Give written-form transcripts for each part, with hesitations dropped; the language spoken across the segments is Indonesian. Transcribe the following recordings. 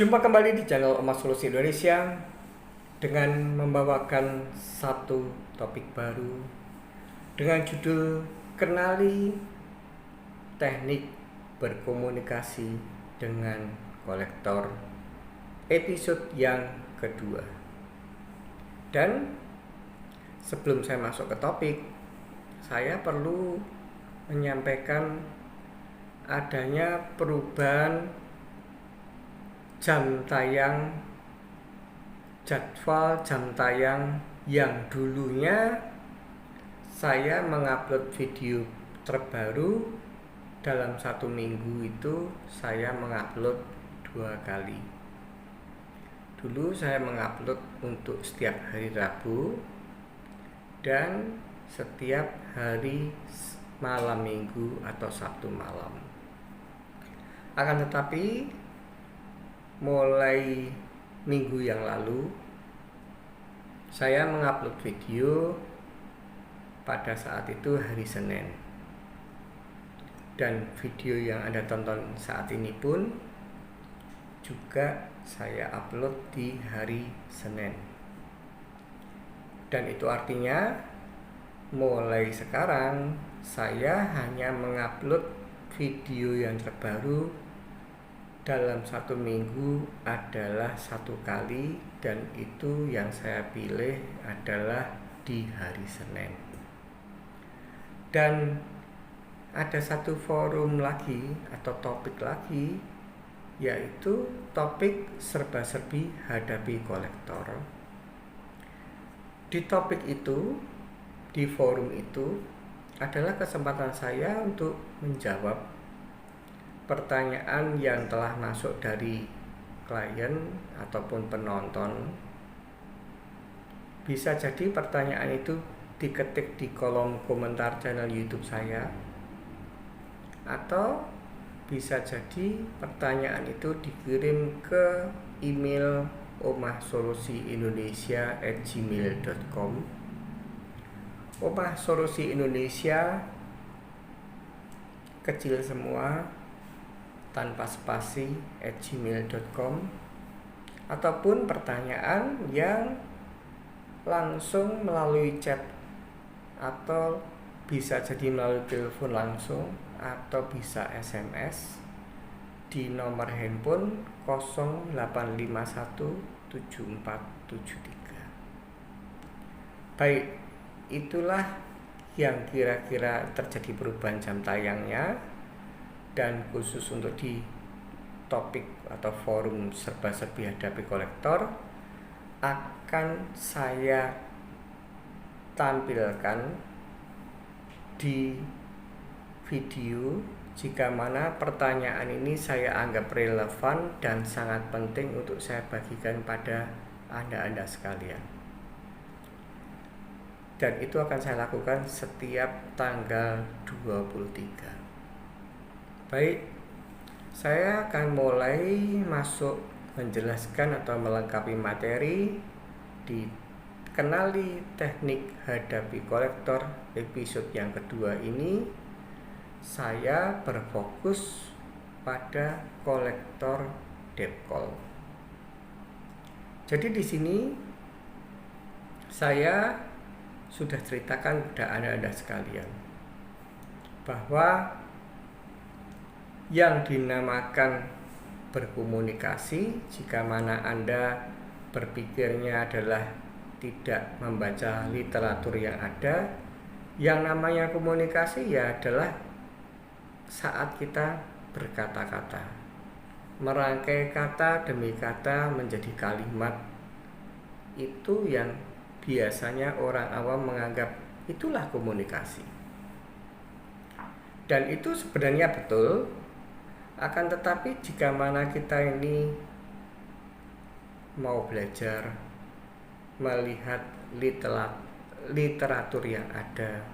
Jumpa kembali di channel Emas Solusi Indonesia dengan membawakan satu topik baru dengan judul Kenali Teknik Berkomunikasi dengan Kolektor episode yang kedua. Dan sebelum saya masuk ke topik, saya perlu menyampaikan adanya perubahan jadwal jam tayang yang dulunya saya mengupload video terbaru dalam satu minggu itu saya mengupload 2 kali. Dulu saya mengupload untuk setiap hari Rabu dan setiap hari malam minggu atau Sabtu malam. Akan tetapi mulai minggu yang lalu saya mengupload video pada saat itu hari Senin, dan video yang Anda tonton saat ini pun juga saya upload di hari Senin. Dan itu artinya mulai sekarang saya hanya mengupload video yang terbaru dalam satu minggu adalah 1 kali, dan itu yang saya pilih adalah di hari Senin. Dan ada satu forum lagi atau topik lagi, yaitu topik serba-serbi hadapi kolektor. Di topik itu, di forum itu adalah kesempatan saya untuk menjawab pertanyaan yang telah masuk dari klien ataupun penonton. Bisa jadi pertanyaan itu diketik di kolom komentar channel YouTube saya, atau bisa jadi pertanyaan itu dikirim ke email omahsolusiindonesia@gmail.com. Omah Solusi Indonesia kecil semua tanpa spasi @gmail.com, ataupun pertanyaan yang langsung melalui chat, atau bisa jadi melalui telepon langsung, atau bisa SMS di nomor handphone 08517473. Baik, itulah yang kira-kira terjadi perubahan jam tayangnya. Dan khusus untuk di topik atau forum serba-serbi hadapi kolektor akan saya tampilkan di video jika mana pertanyaan ini saya anggap relevan dan sangat penting untuk saya bagikan pada Anda sekalian. Dan itu akan saya lakukan setiap tanggal 23. Baik, saya akan mulai masuk menjelaskan atau melengkapi materi di Kenali Teknik Hadapi Kolektor episode yang kedua ini. Saya berfokus pada kolektor debt call. Jadi di sini saya sudah ceritakan kepada Anda sekalian bahwa yang dinamakan berkomunikasi, jika mana Anda berpikirnya adalah tidak membaca literatur yang ada, yang namanya komunikasi ya adalah saat kita berkata-kata, merangkai kata demi kata menjadi kalimat. Itu yang biasanya orang awam menganggap itulah komunikasi. Dan itu sebenarnya betul. Akan tetapi jika mana kita ini mau belajar melihat literatur yang ada,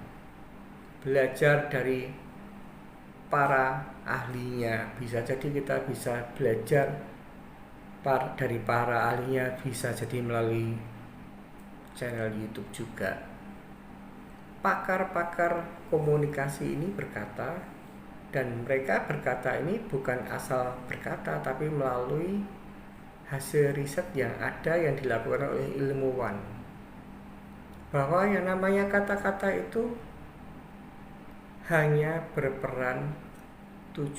belajar dari para ahlinya, bisa jadi kita bisa belajar dari para ahlinya, bisa jadi melalui channel YouTube juga. Pakar-pakar komunikasi ini berkata, dan mereka berkata ini bukan asal berkata, tapi melalui hasil riset yang ada yang dilakukan oleh ilmuwan, bahwa yang namanya kata-kata itu hanya berperan 7%.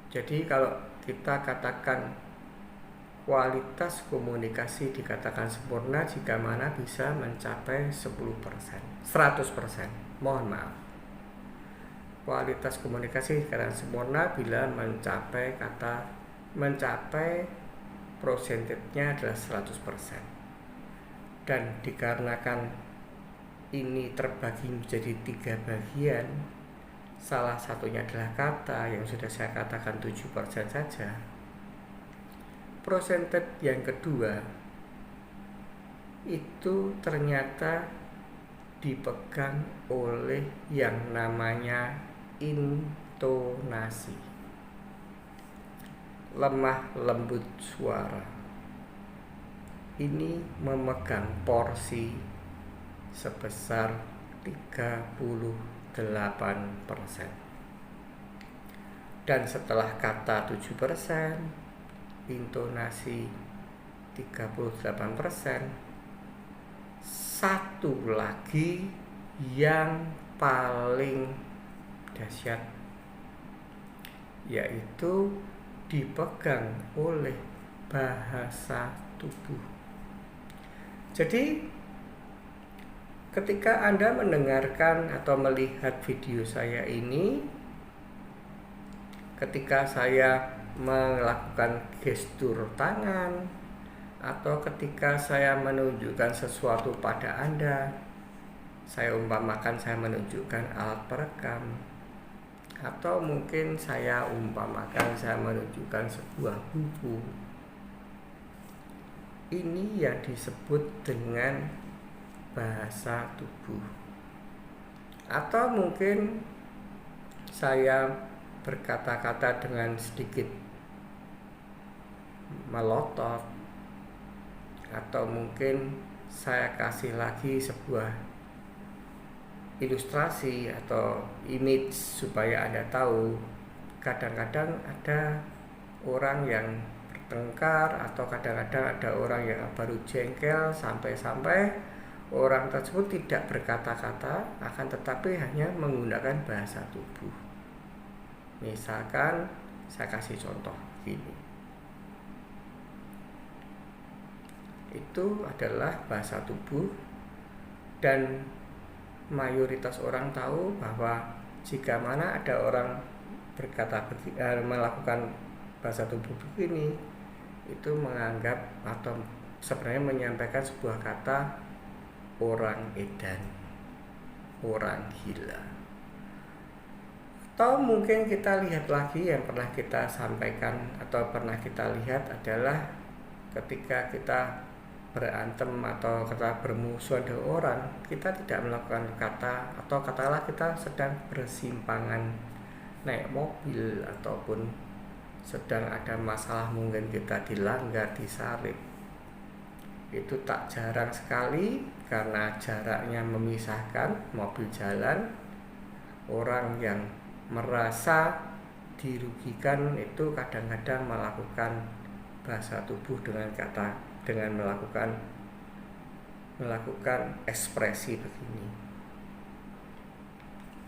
Jadi kalau kita katakan kualitas komunikasi dikatakan sempurna jika mana bisa mencapai 10%, 100%. Mohon maaf. Kualitas komunikasi dikatakan sempurna bila mencapai persentasenya adalah 100%. Dan dikarenakan ini terbagi menjadi 3 bagian, salah satunya adalah kata yang sudah saya katakan 7% saja. Persentase yang kedua itu ternyata dipegang oleh yang namanya intonasi, lemah lembut suara. Ini memegang porsi sebesar 38%. Dan setelah kata 7%, intonasi 38%, satu lagi yang paling dahsyat, yaitu dipegang oleh bahasa tubuh. Jadi ketika Anda mendengarkan atau melihat video saya ini, ketika saya melakukan gestur tangan, atau ketika saya menunjukkan sesuatu pada Anda, saya umpamakan saya menunjukkan alat perekam, atau mungkin saya umpamakan saya menunjukkan sebuah buku. Ini yang disebut dengan bahasa tubuh. Atau mungkin saya berkata-kata dengan sedikit melotot, atau mungkin saya kasih lagi sebuah ilustrasi atau image supaya Anda tahu. Kadang-kadang ada orang yang bertengkar, atau kadang-kadang ada orang yang baru jengkel, sampai-sampai orang tersebut tidak berkata-kata, akan tetapi hanya menggunakan bahasa tubuh. Misalkan saya kasih contoh gini, itu adalah bahasa tubuh, dan mayoritas orang tahu bahwa jika mana ada orang melakukan bahasa tubuh begini, itu menganggap atau sebenarnya menyampaikan sebuah kata orang edan, orang gila. Atau mungkin kita lihat lagi yang pernah kita sampaikan atau pernah kita lihat adalah ketika kita berantem atau kita bermusuhan dengan orang, kita tidak melakukan kata, atau katakanlah kita sedang bersimpangan naik mobil, ataupun sedang ada masalah, mungkin kita dilanggar, disalib. Itu tak jarang sekali karena jaraknya memisahkan, mobil jalan, orang yang merasa dirugikan itu kadang-kadang melakukan bahasa tubuh dengan melakukan ekspresi begini.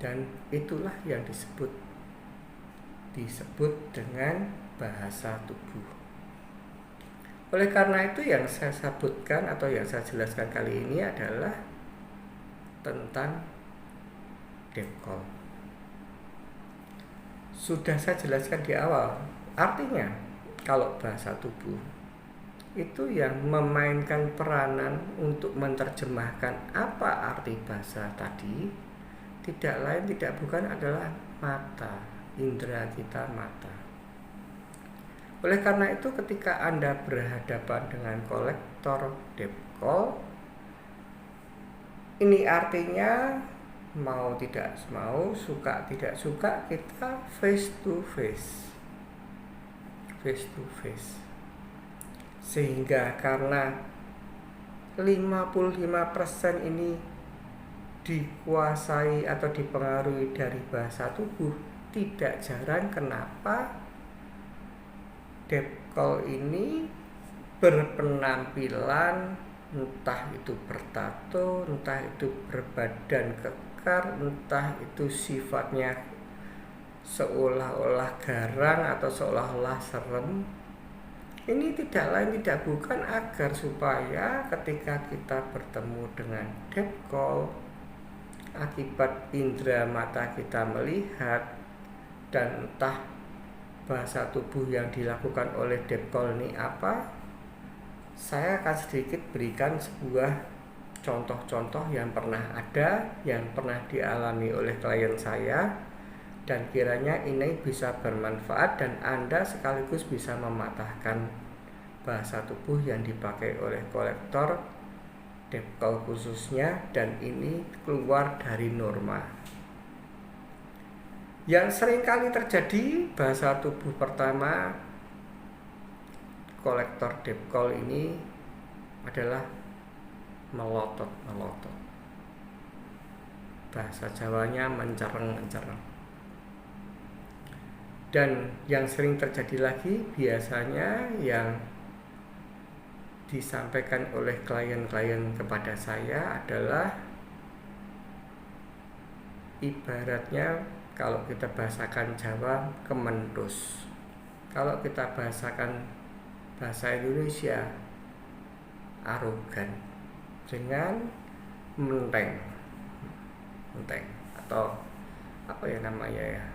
Dan itulah yang disebut dengan bahasa tubuh. Oleh karena itu yang saya sebutkan atau yang saya jelaskan kali ini adalah tentang deep call. Sudah saya jelaskan di awal. Artinya kalau bahasa tubuh itu yang memainkan peranan untuk menerjemahkan apa arti bahasa tadi, tidak lain tidak bukan adalah mata, indera kita mata. Oleh karena itu ketika Anda berhadapan dengan kolektor debt call, ini artinya mau tidak mau, suka tidak suka, kita face to face. Sehingga karena 55% ini dikuasai atau dipengaruhi dari bahasa tubuh, tidak jarang kenapa debt call ini berpenampilan entah itu bertato, entah itu berbadan kekar, entah itu sifatnya seolah-olah garang atau seolah-olah serem. Ini tidak lain tidak bukan agar supaya ketika kita bertemu dengan debt call, akibat indera mata kita melihat dan entah bahasa tubuh yang dilakukan oleh debt call ini apa, saya akan sedikit berikan sebuah contoh-contoh yang pernah ada, yang pernah dialami oleh klien saya, dan kiranya ini bisa bermanfaat dan Anda sekaligus bisa mematahkan bahasa tubuh yang dipakai oleh kolektor debt call khususnya, dan ini keluar dari norma. Yang sering kali terjadi bahasa tubuh pertama kolektor debt call ini adalah melotot. Bahasa Jawanya mencereng-mencereng. Dan yang sering terjadi lagi biasanya yang disampaikan oleh klien-klien kepada saya adalah ibaratnya kalau kita bahasakan Jawa kemendus. Kalau kita bahasakan bahasa Indonesia arogan dengan menteng atau apa ya namanya ya,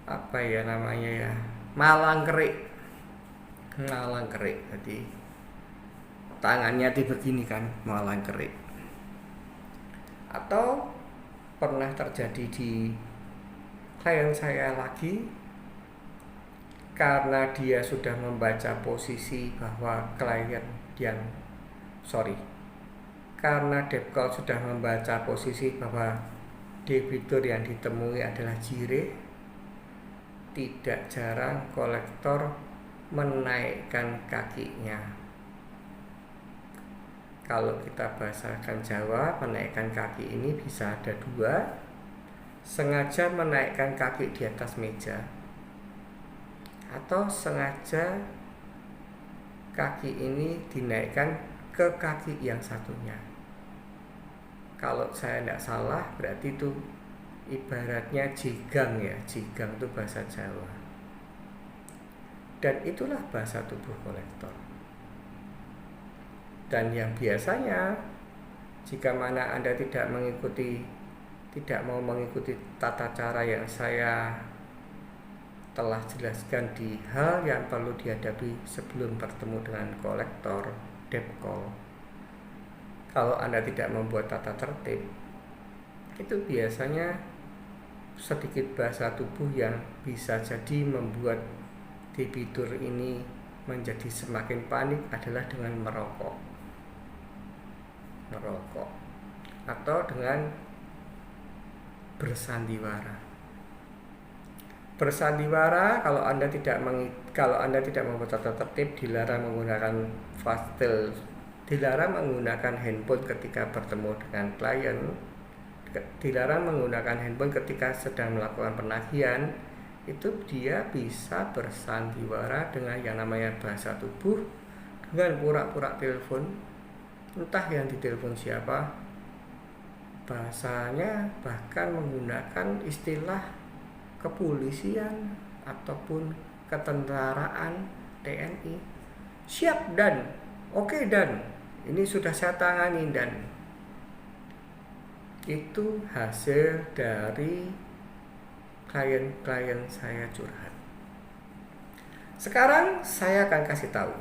apa ya namanya ya, malang kerik. Jadi tangannya begini kan, malang kerik. Atau pernah terjadi di klien saya lagi, karena dia sudah membaca posisi bahwa karena debt call sudah membaca posisi bahwa debitur yang ditemui adalah jireh, tidak jarang kolektor menaikkan kakinya. Kalau kita bahasakan Jawa, menaikkan kaki ini bisa ada dua: sengaja menaikkan kaki di atas meja, atau sengaja kaki ini dinaikkan ke kaki yang satunya. Kalau saya tidak salah, berarti itu ibaratnya jigang ya, jigang itu bahasa Jawa. Dan itulah bahasa tubuh kolektor. Dan yang biasanya jika mana Anda tidak mau mengikuti tata cara yang saya telah jelaskan di hal yang perlu dihadapi sebelum bertemu dengan kolektor debt call, kalau Anda tidak membuat tata tertib, itu biasanya sedikit bahasa tubuh yang bisa jadi membuat debitur ini menjadi semakin panik adalah dengan merokok atau dengan bersandiwara. Kalau Anda tidak membuat tata tertib, dilarang menggunakan pastel, dilarang menggunakan handphone ketika bertemu dengan klien, dilarang menggunakan handphone ketika sedang melakukan penagihan. Itu dia bisa bersandiwara dengan yang namanya bahasa tubuh, dengan pura-pura telepon, entah yang ditelepon siapa, bahasanya bahkan menggunakan istilah kepolisian ataupun ketentaraan, TNI. Siap dan oke dan ini sudah saya tangani, dan itu hasil dari klien-klien saya curhat. Sekarang saya akan kasih tahu.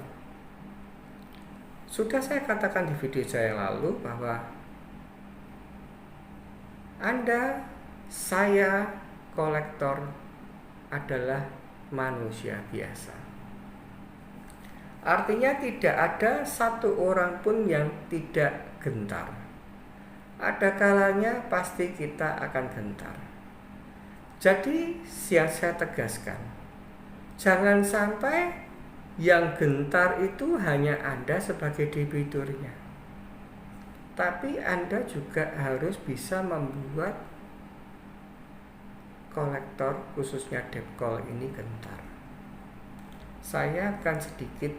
Sudah saya katakan di video saya yang lalu bahwa Anda, saya, kolektor adalah manusia biasa. Artinya tidak ada satu orang pun yang tidak gentar. Ada kalanya pasti kita akan gentar. Jadi yang saya tegaskan, jangan sampai yang gentar itu hanya Anda sebagai debiturnya, tapi Anda juga harus bisa membuat kolektor khususnya debt call ini gentar. Saya akan sedikit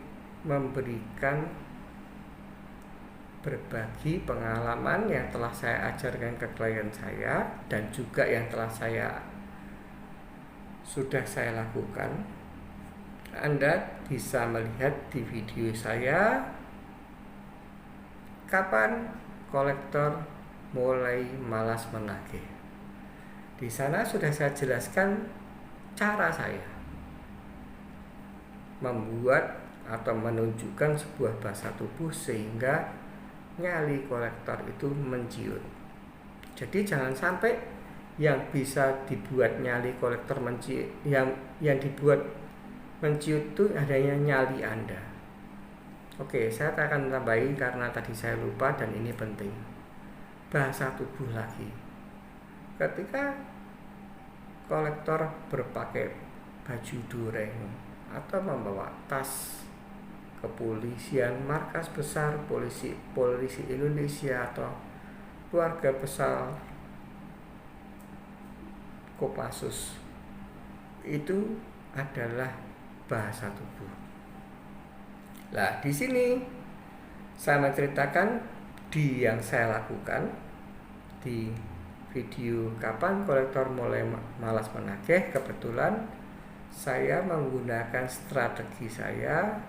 memberikan berbagi pengalaman yang telah saya ajarkan ke klien saya dan juga yang sudah saya lakukan. Anda bisa melihat di video saya kapan kolektor mulai malas menagih. Di sana sudah saya jelaskan cara saya membuat atau menunjukkan sebuah bahasa tubuh sehingga nyali kolektor itu menciut. Jadi jangan sampai yang bisa dibuat nyali kolektor menciut, yang dibuat menciut itu adanya nyali Anda. Oke, saya akan tambahin karena tadi saya lupa dan ini penting. Bahasa tubuh lagi. Ketika kolektor berpakai baju dureng atau membawa tas kepolisian markas besar polisi Indonesia atau keluarga besar Kopassus, itu adalah bahasa tubuh. Nah, di sini saya menceritakan yang saya lakukan di video kapan kolektor mulai malas menagih. Kebetulan saya menggunakan strategi saya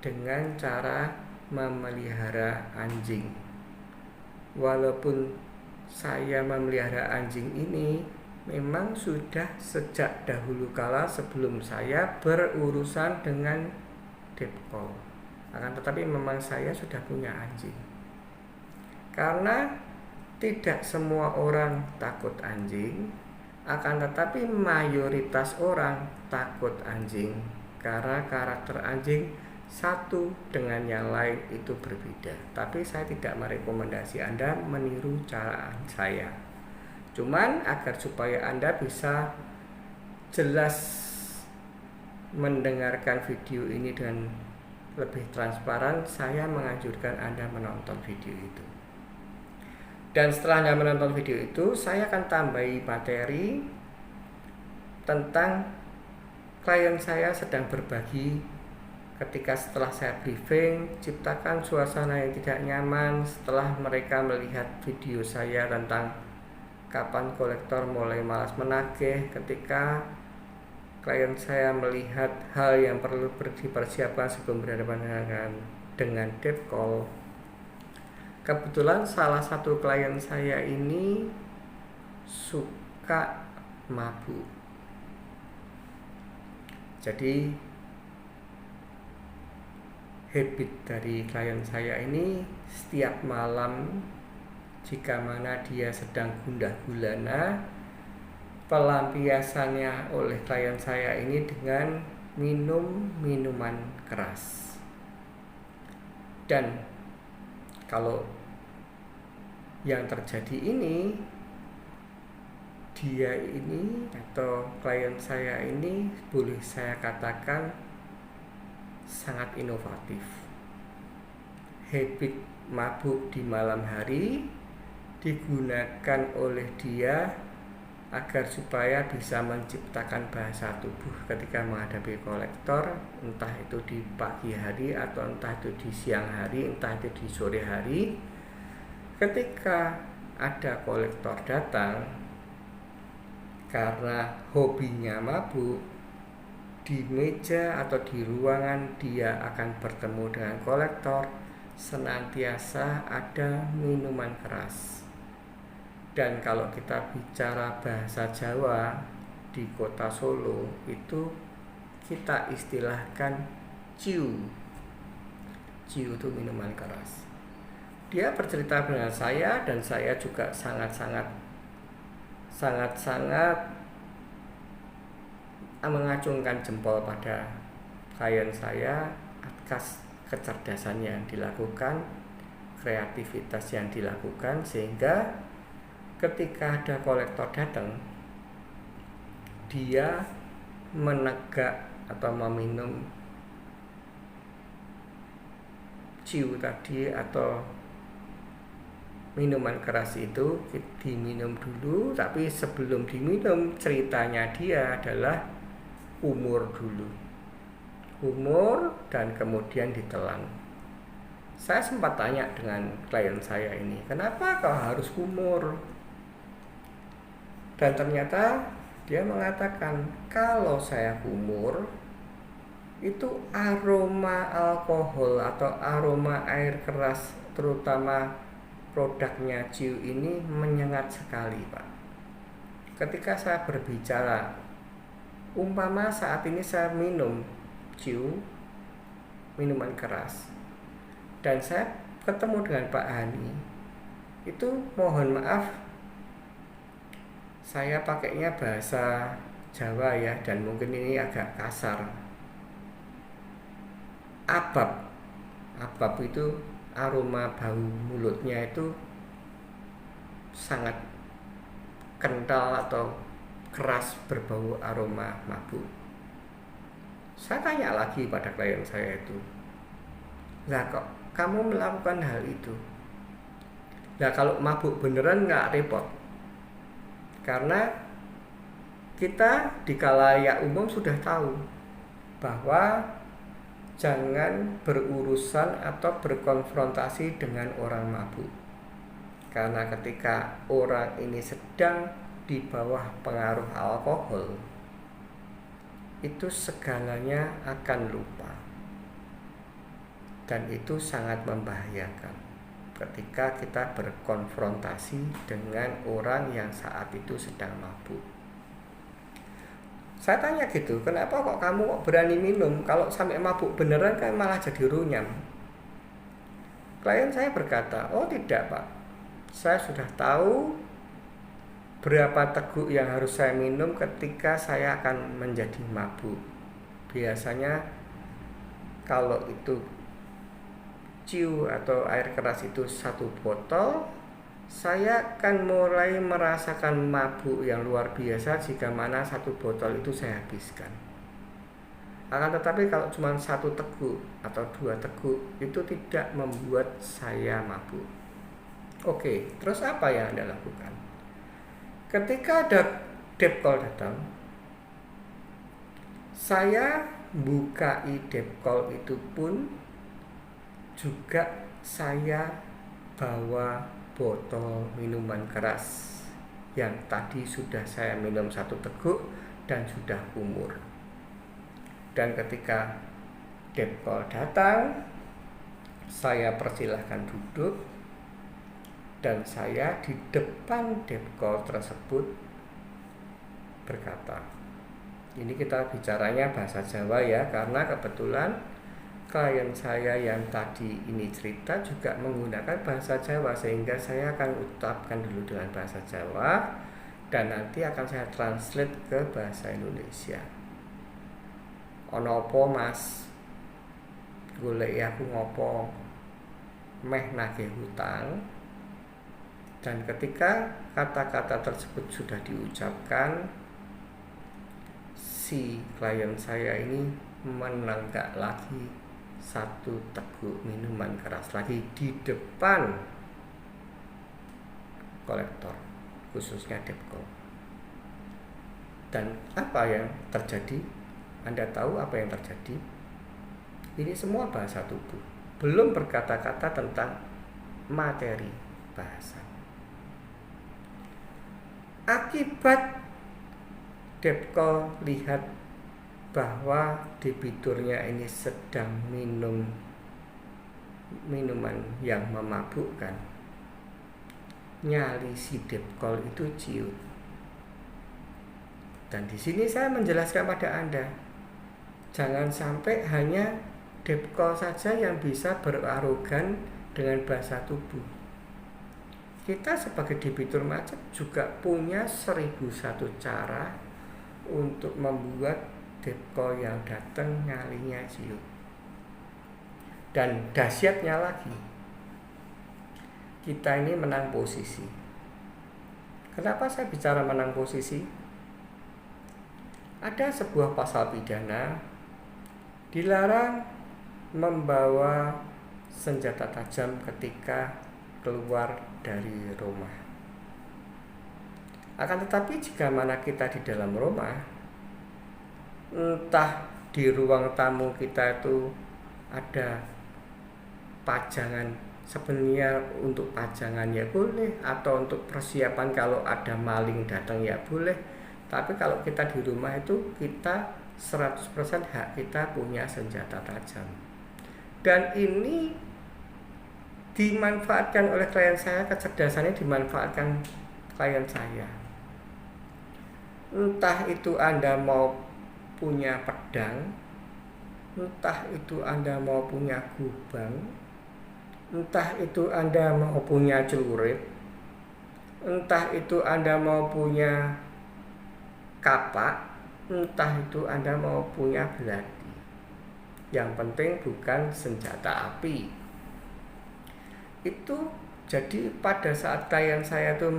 dengan cara memelihara anjing. Walaupun saya memelihara anjing ini memang sudah sejak dahulu kala sebelum saya berurusan dengan debt call. Akan tetapi memang saya sudah punya anjing. Karena tidak semua orang takut anjing, akan tetapi mayoritas orang takut anjing karena karakter anjing satu dengan yang lain itu berbeda. Tapi saya tidak merekomendasi Anda meniru cara saya. Cuman agar supaya Anda bisa jelas mendengarkan video ini dengan lebih transparan, saya menganjurkan Anda menonton video itu. Dan setelah Anda menonton video itu, saya akan tambahi materi tentang klien saya sedang berbagi ketika setelah saya briefing, ciptakan suasana yang tidak nyaman setelah mereka melihat video saya tentang kapan kolektor mulai malas menagih. Ketika klien saya melihat hal yang perlu dipersiapkan sebelum berhadapan dengan debt call. Kebetulan salah satu klien saya ini suka mabuk. Jadi habit dari klien saya ini setiap malam jika mana dia sedang gundah gulana, pelampiasannya oleh klien saya ini dengan minum minuman keras. Dan kalau yang terjadi ini, dia ini atau klien saya ini boleh saya katakan sangat inovatif. Habit mabuk di malam hari digunakan oleh dia agar supaya bisa menciptakan bahasa tubuh ketika menghadapi kolektor, entah itu di pagi hari atau entah itu di siang hari, entah itu di sore hari. Ketika ada kolektor datang karena hobinya mabuk, di meja atau di ruangan dia akan bertemu dengan kolektor, senantiasa ada minuman keras. Dan kalau kita bicara bahasa Jawa di kota Solo, itu kita istilahkan ciu. Ciu itu minuman keras. Dia bercerita dengan saya dan saya juga sangat-sangat mengacungkan jempol pada klien saya atas kecerdasan yang dilakukan, kreativitas yang dilakukan, sehingga ketika ada kolektor datang, dia menegak atau meminum ciu tadi atau minuman keras itu diminum dulu, tapi sebelum diminum ceritanya dia adalah umur dulu. Umur dan kemudian ditelan. Saya sempat tanya dengan klien saya ini, kenapa kau harus umur? Dan ternyata dia mengatakan, kalau saya umur, itu aroma alkohol atau aroma air keras, terutama produknya Ciu ini menyengat sekali, Pak. Ketika saya berbicara, umpama saat ini saya minum Ciu, minuman keras, dan saya ketemu dengan Pak Hani, itu mohon maaf, saya pakainya bahasa Jawa ya, dan mungkin ini agak kasar. Abab itu aroma bau mulutnya itu sangat kental atau keras, berbau aroma mabuk. Saya tanya lagi pada klien saya itu, lah kok kamu melakukan hal itu? Lah kalau mabuk beneran nggak repot, karena kita di khalayak umum sudah tahu bahwa jangan berurusan atau berkonfrontasi dengan orang mabuk. Karena ketika orang ini sedang di bawah pengaruh alkohol, itu segalanya akan lupa. Dan itu sangat membahayakan ketika kita berkonfrontasi dengan orang yang saat itu sedang mabuk. Saya tanya gitu, kenapa kok kamu kok berani minum? Kalau sampai mabuk beneran kan malah jadi runyam. Klien saya berkata, oh tidak Pak, saya sudah tahu berapa teguk yang harus saya minum ketika saya akan menjadi mabuk. Biasanya kalau itu Ciu atau air keras itu 1 botol, saya akan mulai merasakan mabuk yang luar biasa jika mana 1 botol itu saya habiskan. Akan tetapi kalau cuma 1 teguk atau 2 teguk itu tidak membuat saya mabuk. Oke, terus apa yang Anda lakukan? Ketika ada debt call datang, saya bukai debt call itu pun juga saya bawa botol minuman keras yang tadi sudah saya minum 1 teguk dan sudah umur. Dan ketika debt call datang, saya persilahkan duduk, dan saya di depan debt call tersebut berkata, ini kita bicaranya bahasa Jawa ya, karena kebetulan klien saya yang tadi ini cerita juga menggunakan bahasa Jawa, sehingga saya akan ucapkan dulu dengan bahasa Jawa dan nanti akan saya translate ke bahasa Indonesia. Ono apa Mas? Golek aku ngopo? Meh nagih hutang. Dan ketika kata-kata tersebut sudah diucapkan, si klien saya ini menenggak lagi 1 teguk minuman keras lagi di depan kolektor, khususnya debt call. Dan apa yang terjadi? Anda tahu apa yang terjadi? Ini semua bahasa tubuh, belum berkata-kata tentang materi bahasa. Akibat debt call lihat bahwa debiturnya ini sedang minum minuman yang memabukkan, nyali si debt call itu ciut. Dan di sini saya menjelaskan pada Anda, jangan sampai hanya debt call saja yang bisa berarogan dengan bahasa tubuh. Kita sebagai debitur macet juga punya 1001 cara untuk membuat debt call yang datang nyalinya ciut. Dan dahsyatnya lagi, kita ini menang posisi. Kenapa saya bicara menang posisi? Ada sebuah pasal pidana dilarang membawa senjata tajam ketika keluar dari rumah. Akan tetapi jika mana kita di dalam rumah, entah di ruang tamu kita itu ada pajangan, sebenarnya untuk pajangan ya boleh, atau untuk persiapan kalau ada maling datang ya boleh. Tapi kalau kita di rumah itu kita 100% hak kita punya senjata tajam. Dan ini dimanfaatkan oleh klien saya, kecerdasannya dimanfaatkan klien saya. Entah itu Anda mau punya pedang, entah itu Anda mau punya gubang, entah itu Anda mau punya celurit, entah itu Anda mau punya kapak, entah itu Anda mau punya belati. Yang penting bukan senjata api. Itu jadi pada saat klien saya itu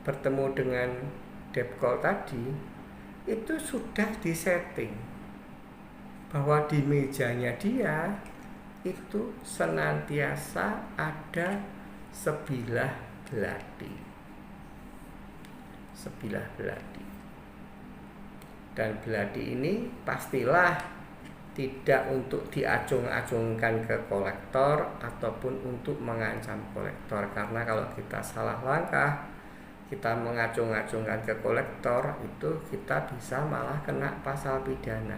bertemu dengan debt call tadi, itu sudah disetting bahwa di mejanya dia itu senantiasa ada sebilah belati. Sebilah belati. Dan belati ini pastilah tidak untuk diacung-acungkan ke kolektor ataupun untuk mengancam kolektor, karena kalau kita salah langkah, kita mengacung-acungkan ke kolektor, itu kita bisa malah kena pasal pidana.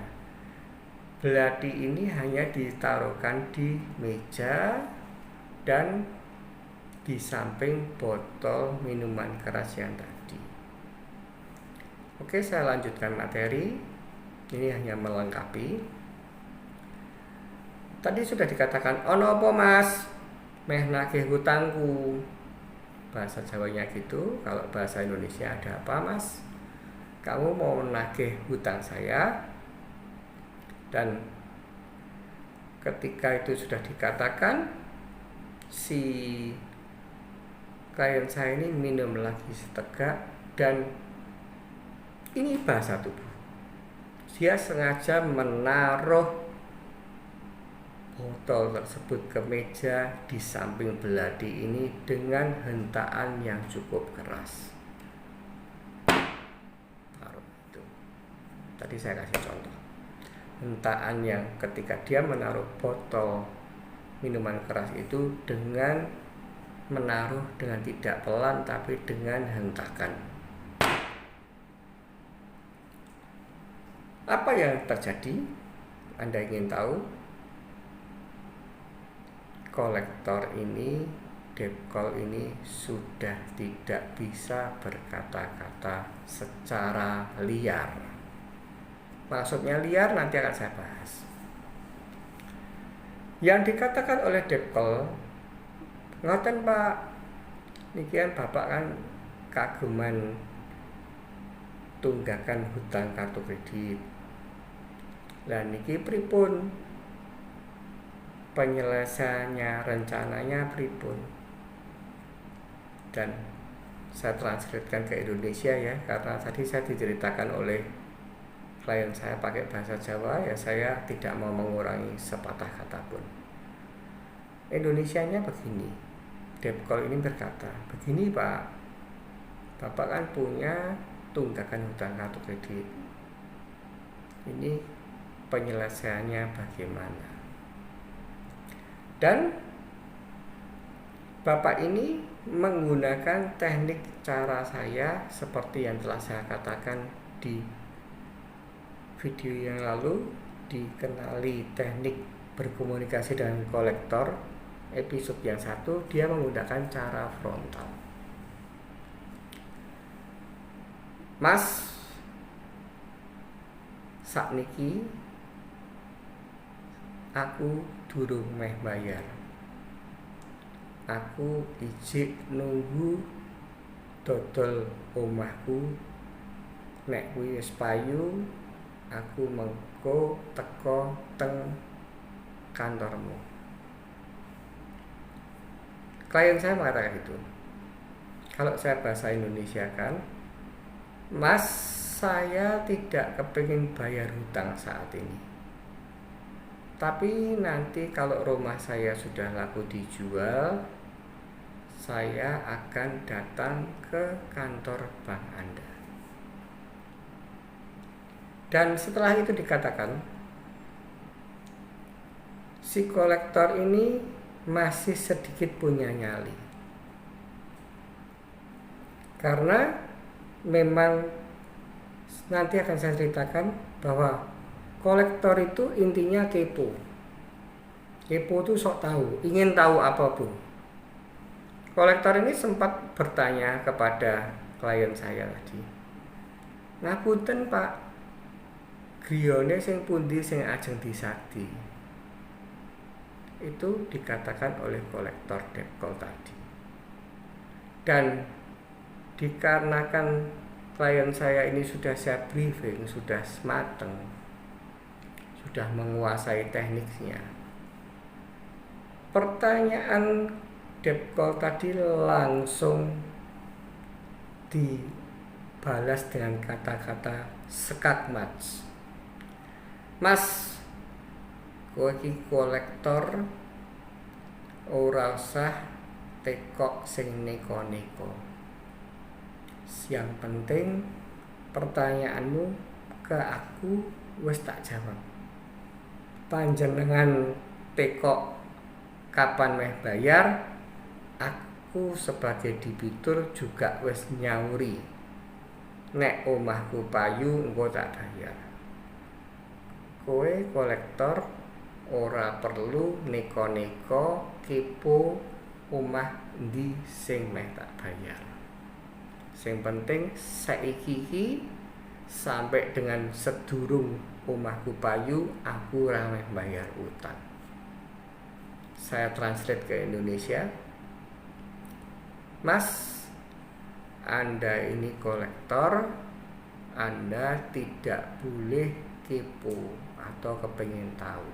Belati ini hanya ditaruhkan di meja dan di samping botol minuman keras yang tadi. Oke, saya lanjutkan materi. Ini hanya melengkapi. Tadi sudah dikatakan, ono apa mas? Meh nagih hutangku. Bahasa Jawanya gitu. Kalau bahasa Indonesia ada apa mas? Kamu mau nagih hutang saya? Dan ketika itu sudah dikatakan, si klien saya ini minum lagi setegak, dan ini bahasa tubuh. Dia sengaja menaruh botol tersebut ke meja di samping belati ini dengan hentaan yang cukup keras. Taruh itu. Tadi saya kasih contoh. Hentaan yang ketika dia menaruh botol minuman keras itu dengan menaruh dengan tidak pelan tapi dengan hentakan. Apa yang terjadi? Anda ingin tahu? Kolektor ini, debt call ini sudah tidak bisa berkata-kata secara liar. Maksudnya liar nanti akan saya bahas. Yang dikatakan oleh debt call, ngoten Pak, nikian Bapak kan kagungan tunggakan hutang kartu kredit. Lah niki pripun? Penyelesaiannya, rencananya pripun? Dan saya translatekan ke Indonesia ya, karena tadi saya diceritakan oleh klien saya pakai bahasa Jawa, ya saya tidak mau mengurangi sepatah kata pun. Indonesianya begini, debt call ini berkata, begini Pak, Bapak kan punya tunggakan hutang kartu kredit. Ini penyelesaiannya bagaimana? Dan Bapak ini menggunakan teknik cara saya seperti yang telah saya katakan di video yang lalu, dikenali teknik berkomunikasi dengan kolektor. Episode yang satu, dia menggunakan cara frontal. Mas, sakniki aku durung meh bayar. Aku ijik nunggu dodol omahku, nek kuwi wis payu, aku mengko teko teng kantormu. Klien saya mengatakan itu. Kalau saya bahasa Indonesia kan, Mas, saya tidak kepingin bayar hutang saat ini. Tapi nanti kalau rumah saya sudah laku dijual, saya akan datang ke kantor bank Anda. Dan setelah itu dikatakan, si kolektor ini masih sedikit punya nyali. Karena memang nanti akan saya ceritakan bahwa kolektor itu intinya kepo. Kepo itu sok tahu, ingin tahu apapun. Kolektor ini sempat bertanya kepada klien saya tadi, ngapunten Pak, griyane sing pundi sing ajeng disadi? Itu dikatakan oleh kolektor debt call tadi. Dan dikarenakan klien saya ini sudah saya briefing, sudah mateng, sudah menguasai tekniknya, pertanyaan debt call tadi langsung dibalas dengan kata-kata skakmat. Mas, kowe iki kolektor ora usah tekok sing neko-neko. Yang penting pertanyaanmu ke aku wis tak jawab. Panjenengan tekok kapan meh bayar, aku sebagai debitur juga wis nyauri nek omahku payu engko tak bayar. Kowe kolektor ora perlu neko-neko kepo omah endi sing meh tak bayar. Sing penting saiki iki sampai dengan sedurung omahku payu aku ora meh bayar utang. Saya translate ke Indonesia. Mas, Anda ini kolektor, Anda tidak boleh kepo atau kepengin tahu.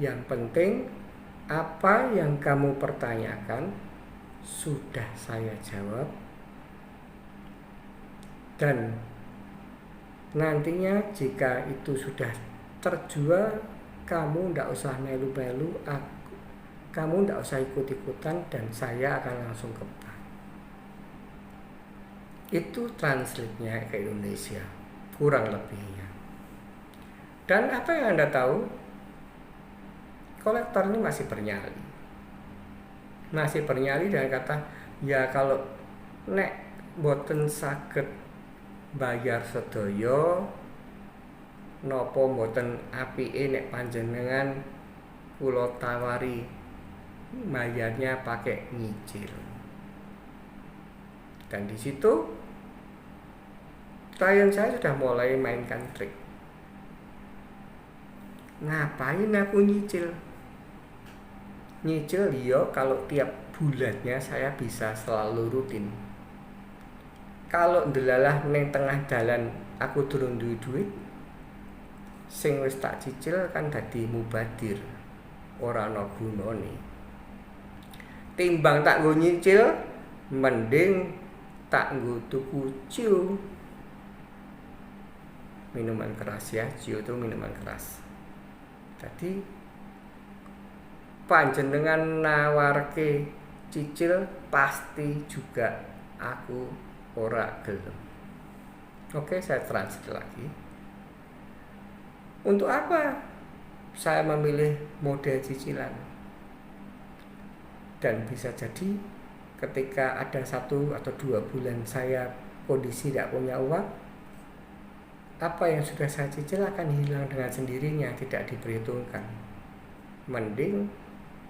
Yang penting apa yang kamu pertanyakan sudah saya jawab, dan nantinya jika itu sudah terjual, kamu tidak usah melu-melu, kamu tidak usah ikut-ikutan, dan saya akan langsung ke bank. Itu translate-nya ke Indonesia, kurang lebihnya. Dan apa yang Anda tahu? Kolektor ini masih bernyali. Masih bernyali dengan kata, ya kalau nek boten saged bayar sedaya, napa mboten apike nek panjenengan kula tawari bayarnya pakai nyicil. Dan di situ klien saya sudah mulai mainkan trik. Ngapain aku nyicil? Nyicil ya kalau tiap bulannya saya bisa selalu rutin. Kalau ndelalah neng tengah dalan aku durung duwe duit, sing wis tak cicil kan dadi mubadir, ora ana gunane. Timbang tak nggo nyicil, mending tak nggo tuku ciu. Minuman keras ya, ciu itu minuman keras. Jadi panjenengan nawarke cicil pasti juga aku ora gelem. Oke, saya translate lagi. Untuk apa saya memilih model cicilan? Dan bisa jadi ketika ada 1 atau 2 bulan saya kondisi tidak punya uang, apa yang sudah saya cicil akan hilang dengan sendirinya, tidak diperhitungkan. Mending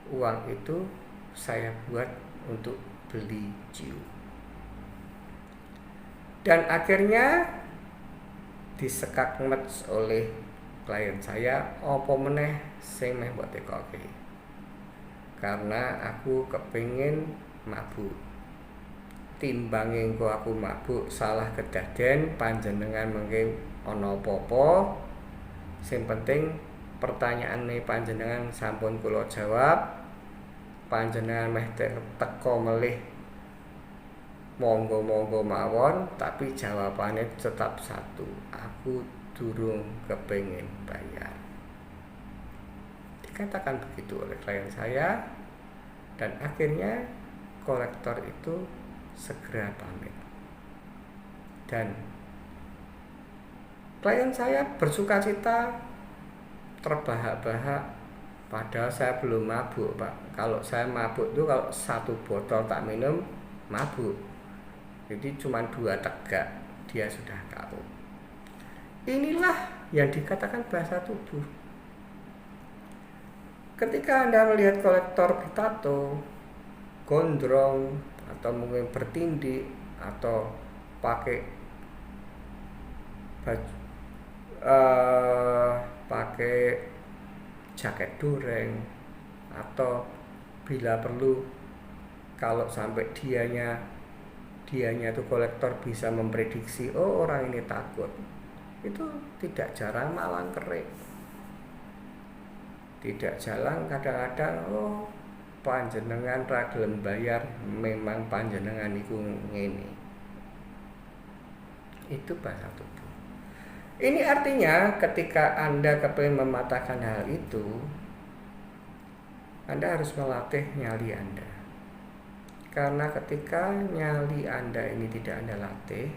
uang itu saya buat untuk beli ciu. Dan akhirnya disekakmet oleh klien saya, apa meneh sing meh mbok tekoke. Karena aku kepingin mabuk. Timbange engko aku mabuk salah kedaden, panjenengan mengke ana apa-apa, sing penting pertanyaane panjenengan sampun kula jawab. Panjenengan meh teko melih monggo-monggo mawon, tapi jawabannya tetap satu, aku durung kepengin bayar. Dikatakan begitu oleh klien saya, dan akhirnya kolektor itu segera pamit. Dan klien saya bersuka cita, terbahak-bahak, padahal saya belum mabuk, Pak. Kalau saya mabuk itu kalau 1 botol tak minum, mabuk. Jadi cuma 2 tegak, dia sudah KO. Inilah yang dikatakan bahasa tubuh. Ketika Anda melihat kolektor bertato, gondrong, atau mungkin bertindik, atau pakai baju, pakai jaket dureng, atau bila perlu kalau sampai dianya itu kolektor bisa memprediksi, oh orang ini takut, itu tidak jarang malang kerik. Tidak jarang kadang-kadang, oh panjenengan ra gelem bayar, memang panjenengan iku ngene. Itu bahasa tubuh. Ini artinya ketika Anda kepingin mematahkan hal itu, Anda harus melatih nyali Anda. Karena ketika nyali Anda ini tidak Anda latih,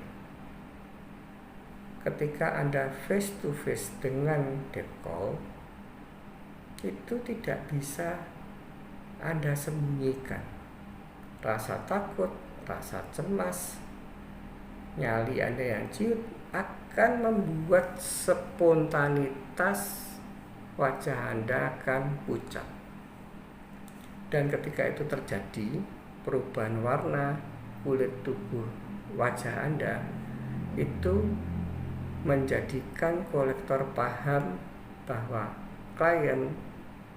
ketika Anda face to face dengan debt call, itu tidak bisa Anda sembunyikan. Rasa takut, rasa cemas, nyali Anda yang ciut akan membuat spontanitas wajah Anda akan pucat. Dan ketika itu terjadi, perubahan warna kulit tubuh wajah Anda itu menjadikan kolektor paham bahwa klien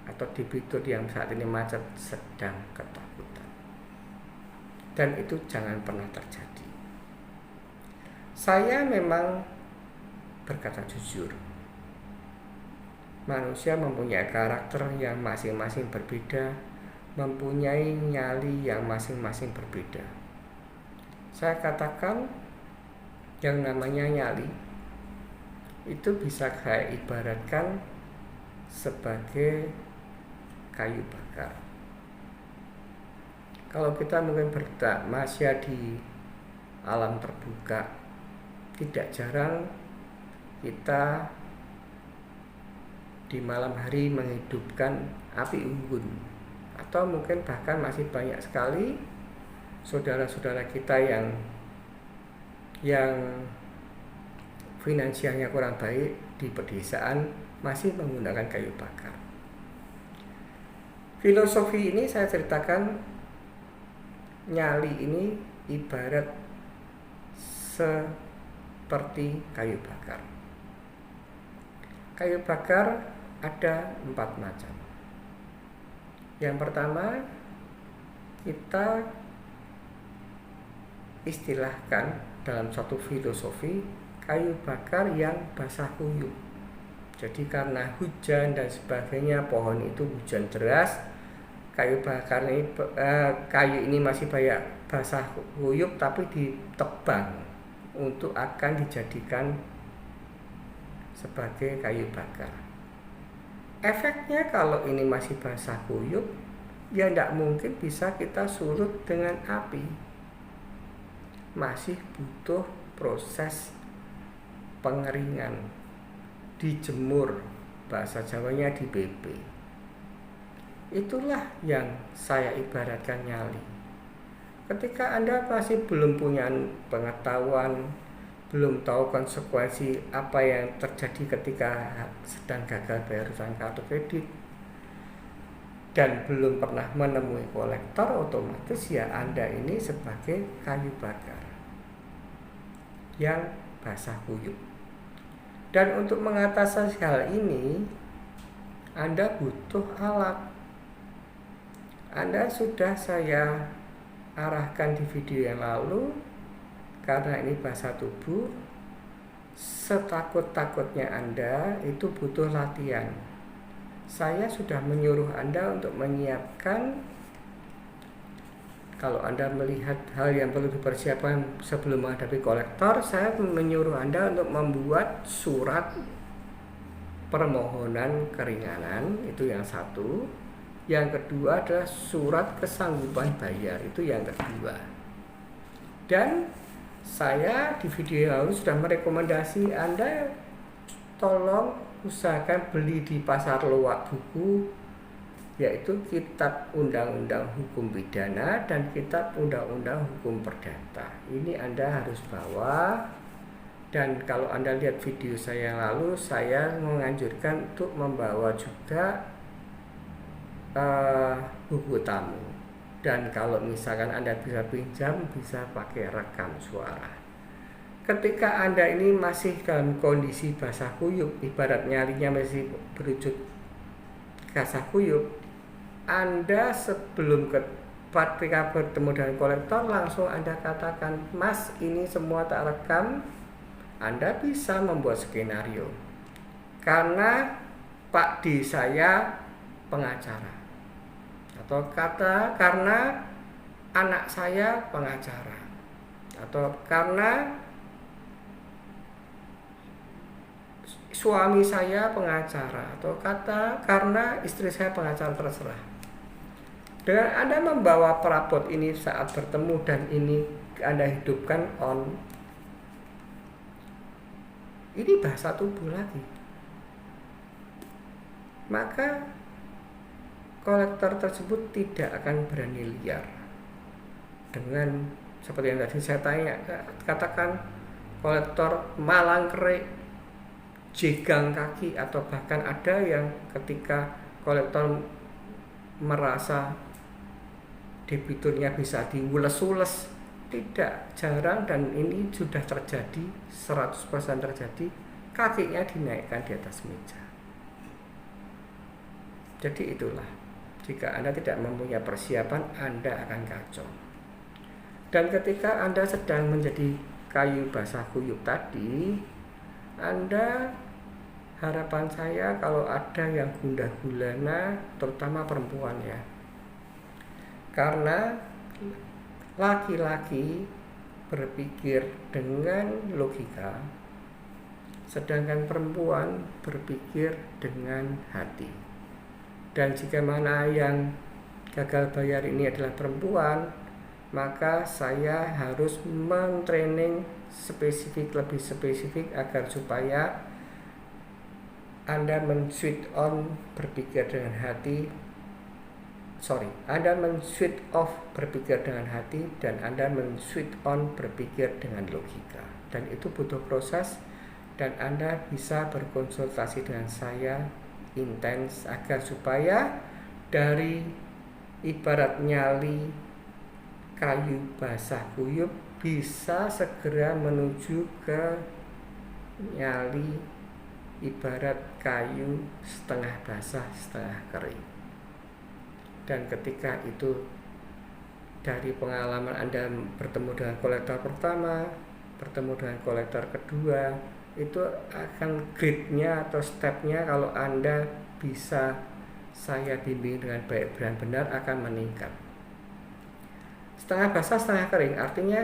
atau debitur yang saat ini macet sedang ketakutan. Dan itu jangan pernah terjadi. Saya memang berkata jujur, manusia mempunyai karakter yang masing-masing berbeda, mempunyai nyali yang masing-masing berbeda. Saya katakan yang namanya nyali itu bisa saya ibaratkan sebagai kayu bakar. Kalau kita mungkin masih di alam terbuka, tidak jarang kita di malam hari menghidupkan api unggun, atau mungkin bahkan masih banyak sekali saudara-saudara kita yang finansialnya kurang baik di pedesaan masih menggunakan kayu bakar. Filosofi ini saya ceritakan, nyali ini ibarat seperti kayu bakar. Kayu bakar ada 4 macam. Yang pertama, kita istilahkan dalam satu filosofi kayu bakar yang basah kuyup. Jadi karena hujan dan sebagainya, pohon itu hujan deras, kayu bakar ini kayu ini masih banyak basah kuyup tapi ditebang untuk akan dijadikan sebagai kayu bakar. Efeknya kalau ini masih basah kuyup, ya tidak mungkin bisa kita surut dengan api. Masih butuh proses pengeringan, dijemur, bahasa Jawanya dibebe. Itulah yang saya ibaratkan nyali. Ketika Anda masih belum punya pengetahuan, belum tahu konsekuensi apa yang terjadi ketika sedang gagal bayar utang kartu kredit, dan belum pernah menemui kolektor, otomatis ya Anda ini sebagai kayu bakar yang basah kuyup. Dan untuk mengatasi hal ini, Anda butuh alat. Anda sudah saya arahkan di video yang lalu, karena ini bahasa tubuh, setakut-takutnya Anda itu butuh latihan. Saya sudah menyuruh Anda untuk menyiapkan, kalau Anda melihat hal yang perlu dipersiapkan sebelum menghadapi kolektor, saya menyuruh Anda untuk membuat surat permohonan keringanan, itu yang satu. Yang kedua adalah surat kesanggupan bayar, itu yang kedua. Dan saya di video yang lalu sudah merekomendasi Anda tolong usahakan beli di pasar loak buku, yaitu kitab Undang-Undang Hukum Pidana dan kitab Undang-Undang Hukum Perdata. Ini Anda harus bawa. Dan kalau Anda lihat video saya yang lalu, saya menganjurkan untuk membawa juga buku tamu. Dan kalau misalkan Anda bisa pinjam, bisa pakai rekam suara. Ketika Anda ini masih dalam kondisi basah kuyup, ibarat nyalinya masih berujung basah kuyup, Anda sebelum ketika bertemu dengan kolektor, langsung Anda katakan, "Mas, ini semua tak rekam." Anda bisa membuat skenario. Karena Pak D saya pengacara, atau karena anak saya pengacara, atau karena suami saya pengacara, atau karena istri saya pengacara, terserah. Dengan Anda membawa perabot ini saat bertemu dan ini Anda hidupkan ini bahasa tubuh lagi, maka kolektor tersebut tidak akan berani liar. Dengan seperti yang tadi saya katakan, kolektor malang kerik, jegang kaki, atau bahkan ada yang ketika kolektor merasa debiturnya bisa diules-ules. Tidak jarang, dan ini sudah terjadi, 100% terjadi, kakinya dinaikkan di atas meja. Jadi itulah, jika Anda tidak mempunyai persiapan, Anda akan kacau. Dan ketika Anda sedang menjadi kayu basah kuyup tadi, harapan saya kalau ada yang gundah gulana, terutama perempuan ya, karena laki-laki berpikir dengan logika, sedangkan perempuan berpikir dengan hati. Dan jika mana yang gagal bayar ini adalah perempuan, maka saya harus mentraining lebih spesifik agar supaya Anda men-switch on berpikir dengan hati. Anda men-switch off berpikir dengan hati, dan Anda men-switch on berpikir dengan logika. Dan itu butuh proses, dan Anda bisa berkonsultasi dengan saya intens agar supaya dari ibarat nyali kayu basah kuyup bisa segera menuju ke nyali ibarat kayu setengah basah setengah kering. Dan ketika itu dari pengalaman Anda bertemu dengan kolektor pertama, bertemu dengan kolektor kedua, itu akan grade-nya atau step-nya kalau Anda bisa saya bimbing dengan baik dan benar akan meningkat. Setengah basah setengah kering artinya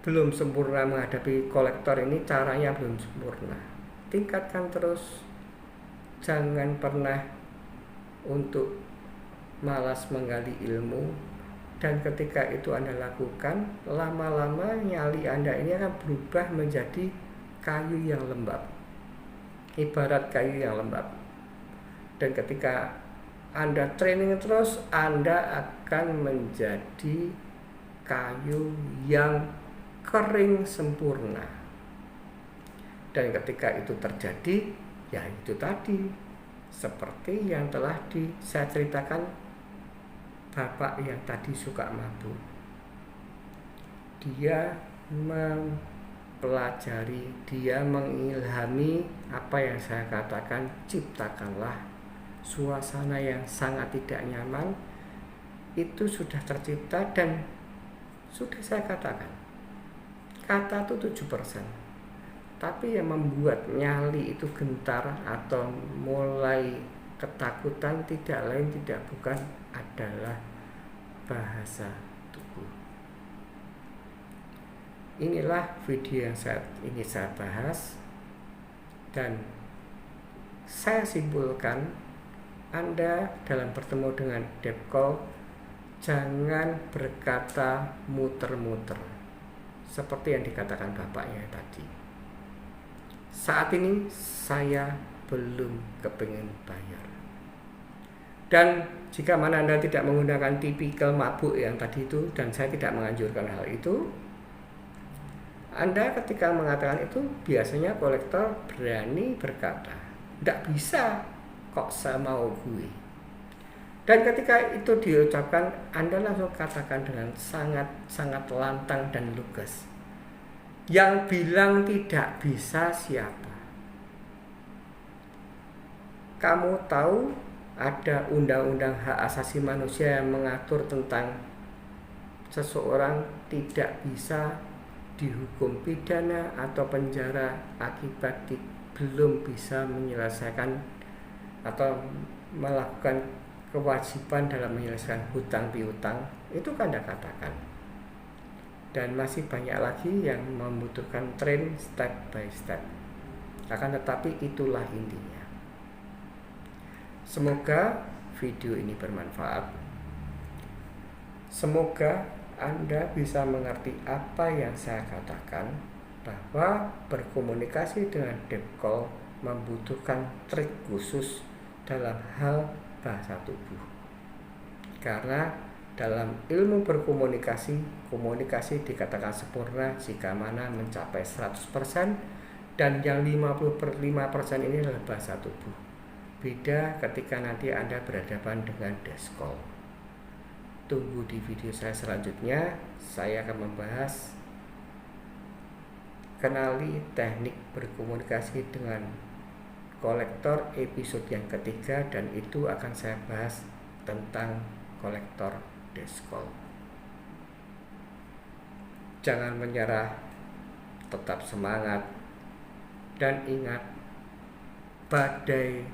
belum sempurna menghadapi kolektor ini, caranya belum sempurna. Tingkatkan terus, jangan pernah untuk malas menggali ilmu. Dan ketika itu Anda lakukan, lama-lama nyali Anda ini akan berubah menjadi kayu yang lembab, ibarat kayu yang lembab. Dan ketika Anda training terus, Anda akan menjadi kayu yang kering sempurna. Dan ketika itu terjadi, ya itu tadi, seperti yang telah saya ceritakan, bapak yang tadi suka mabuk, dia mempelajari, dia mengilhami apa yang saya katakan, ciptakanlah suasana yang sangat tidak nyaman. Itu sudah tercipta, dan sudah saya katakan, kata itu 7%, tapi yang membuat nyali itu gentar atau mulai ketakutan tidak lain tidak bukan adalah bahasa tubuh. Inilah video yang saat ini saya bahas, dan saya simpulkan Anda dalam bertemu dengan debt call, jangan berkata muter-muter seperti yang dikatakan bapaknya tadi. Saat ini saya belum kepingin bayar. Dan jika mana Anda tidak menggunakan tipikal mabuk yang tadi itu, dan saya tidak menganjurkan hal itu, Anda ketika mengatakan itu, biasanya kolektor berani berkata, tidak bisa kok saya mau gue. Dan ketika itu diucapkan, Anda langsung katakan dengan sangat lantang dan lugas, yang bilang tidak bisa siapa? Kamu tahu ada undang-undang hak asasi manusia yang mengatur tentang seseorang tidak bisa dihukum pidana atau penjara akibat belum bisa menyelesaikan atau melakukan kewajiban dalam menyelesaikan hutang piutang. Itu kan Anda katakan. Dan masih banyak lagi yang membutuhkan train step by step. Akan tetapi itulah intinya. Semoga video ini bermanfaat. Semoga Anda bisa mengerti apa yang saya katakan, bahwa berkomunikasi dengan debt call membutuhkan trik khusus dalam hal bahasa tubuh. Karena dalam ilmu berkomunikasi, komunikasi dikatakan sempurna jika mana mencapai 100%, dan yang 55% ini adalah bahasa tubuh. Beda ketika nanti Anda berhadapan dengan debt call. Tunggu di video saya selanjutnya. Saya akan membahas kenali teknik berkomunikasi dengan kolektor episode yang ketiga, dan itu akan saya bahas tentang kolektor debt call. Jangan menyerah, tetap semangat, dan ingat, badai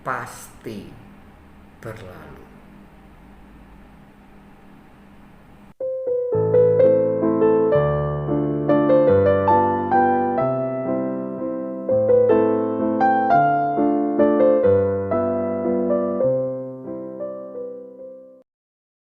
pasti berlalu.